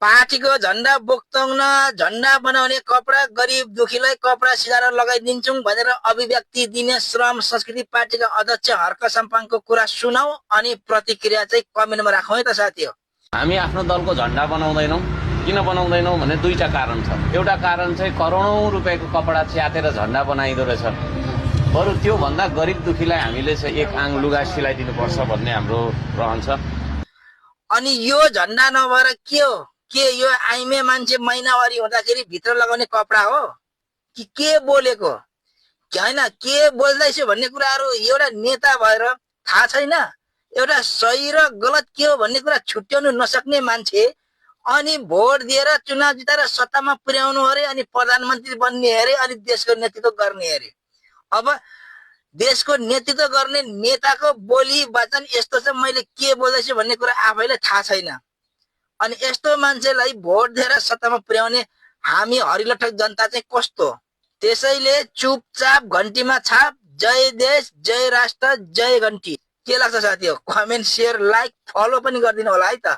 पार्टीको झण्डा बोक्ताउन झण्डा बनाउने कपडा गरिब दुखीलाई कपडा सिलाएर लगाइदिन्छौँ भनेर अभिव्यक्ति दिने श्रम संस्कृति पार्टीका अध्यक्ष हर्क साम्पाङको कुरा सुनाऊ अनि प्रतिक्रिया चाहिँ कमेन्टमा राखौँ है त साथी हो। हामी आफ्नो दलको झण्डा बनाउँदैनौँ। किन बनाउँदैनौँ भने दुईटा कारण छ। एउटा कारण चाहिँ करोडौं रुपैयाँको कपडा च्यातेर झण्डा बनाइदो रहेछ। बरु त्यो भन्दा गरिब दुखीलाई हामीले चाहिँ एक आङ लुगा सिलाइदिनुपर्छ भन्ने हाम्रो रहन्छ। अनि यो झण्डा नभएर के हो? के यो आइमे मान्छे महिनावारी हुँदाखेरि भित्र लगाउने कपडा हो कि के बोलेको हैन? के बोल्दैछु भन्ने कुराहरू एउटा नेता भएर थाहा छैन? एउटा सही र गलत के हो भन्ने कुरा छुट्याउनु नसक्ने मान्छे अनि भोट दिएर चुनाव जिताएर सत्तामा पुर्याउनु अरे अनि प्रधानमन्त्री बन्ने अरे अनि देशको नेतृत्व गर्ने अरे। अब देशको नेतृत्व गर्ने नेताको बोली वचन यस्तो छ, मैले के बोल्दैछु भन्ने कुरा आफैले थाहा छैन। अनि यस्तो मान्छेलाई भोट दिएर सत्तामा पुर्याउने हामी हरिलठक जनता चाहिँ कस्तो? त्यसैले चुपचाप घन्टीमा छाप जय देश जय राष्ट्र जय घन्टी। के लाग्छ साथी हो? कमेन्ट शेयर लाइक फलो पनि गरिदिनु होला है त।